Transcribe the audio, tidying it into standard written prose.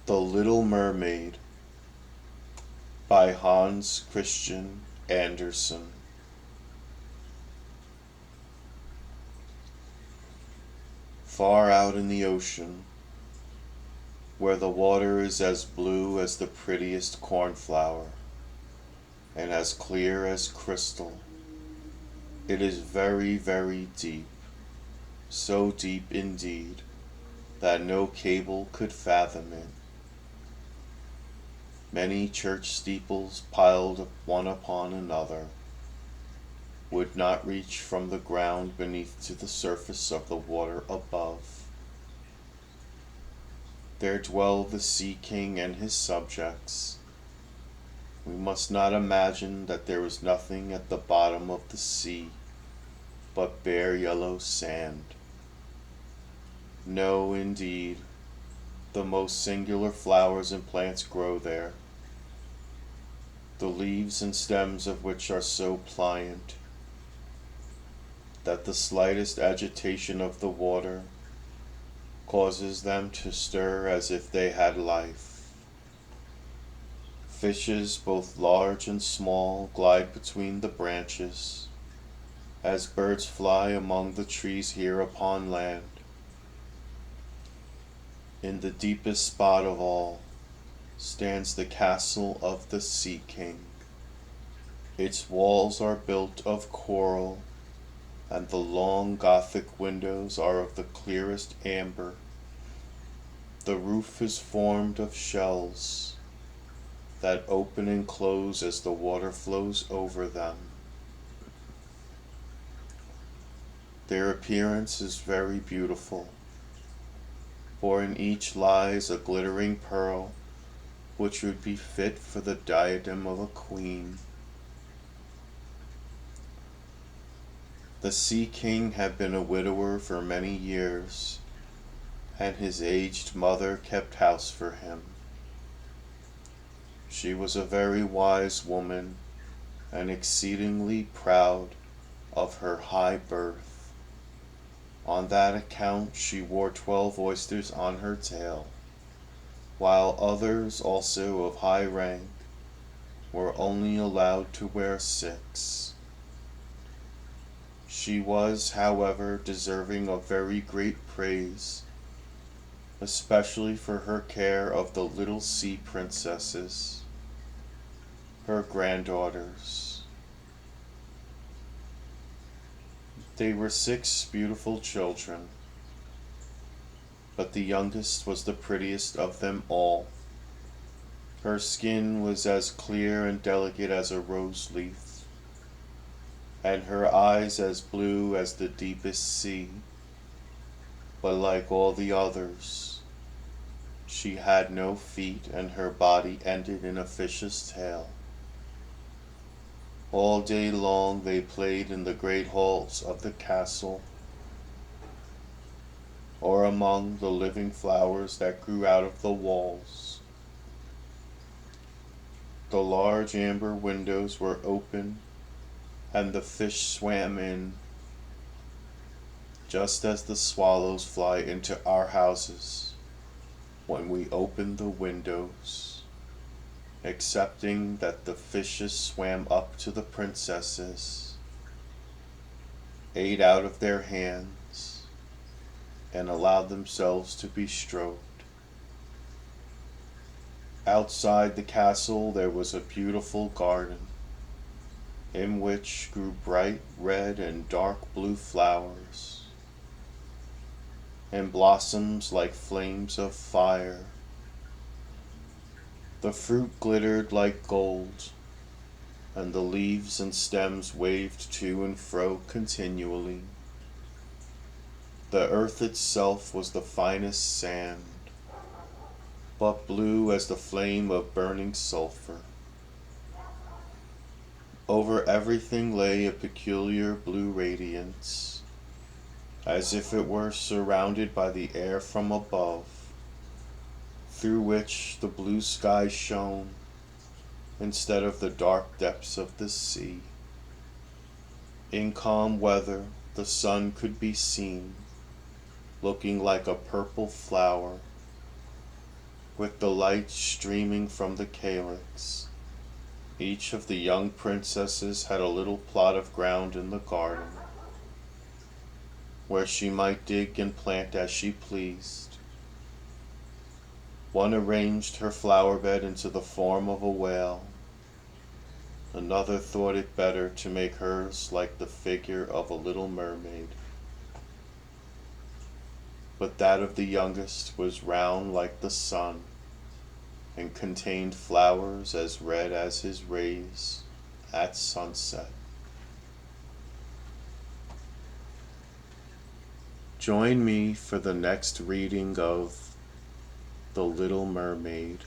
The Little Mermaid by Hans Christian Andersen. Far out in the ocean, where the water is as blue as the prettiest cornflower, and as clear as crystal, it is very, very deep, so deep indeed that no cable could fathom it. Many church steeples piled one upon another would not reach from the ground beneath to the surface of the water above. There dwell the Sea King and his subjects. We must not imagine that there is nothing at the bottom of the sea but bare yellow sand. No, indeed, the most singular flowers and plants grow there, the leaves and stems of which are so pliant that the slightest agitation of the water causes them to stir as if they had life. Fishes, both large and small, glide between the branches, as birds fly among the trees here upon land. In the deepest spot of all stands the castle of the Sea King. Its walls are built of coral, and the long Gothic windows are of the clearest amber. The roof is formed of shells that open and close as the water flows over them. Their appearance is very beautiful, for in each lies a glittering pearl which would be fit for the diadem of a queen. The Sea King had been a widower for many years, and his aged mother kept house for him. She was a very wise woman, and exceedingly proud of her high birth. On that account she wore 12 oysters on her tail, while others, also of high rank, were only allowed to wear 6. She was, however, deserving of very great praise, especially for her care of the little sea princesses, her granddaughters. They were 6 beautiful children, but the youngest was the prettiest of them all. Her skin was as clear and delicate as a rose leaf, and her eyes as blue as the deepest sea. But like all the others, she had no feet, and her body ended in a fish's tail. All day long they played in the great halls of the castle, or among the living flowers that grew out of the walls. The large amber windows were open, and the fish swam in, just as the swallows fly into our houses when we open the windows, excepting that the fishes swam up to the princesses, ate out of their hands, and allowed themselves to be stroked. Outside the castle there was a beautiful garden, in which grew bright red and dark blue flowers, and blossoms like flames of fire. The fruit glittered like gold, and the leaves and stems waved to and fro continually. The earth itself was the finest sand, but blue as the flame of burning sulphur. Over everything lay a peculiar blue radiance, as if it were surrounded by the air from above, through which the blue sky shone, instead of the dark depths of the sea. In calm weather the sun could be seen, looking like a purple flower, with the light streaming from the calyx. Each of the young princesses had a little plot of ground in the garden, where she might dig and plant as she pleased. One arranged her flower bed into the form of a whale. Another thought it better to make hers like the figure of a little mermaid. But that of the youngest was round like the sun, and contained flowers as red as his rays at sunset. Join me for the next reading of The Little Mermaid.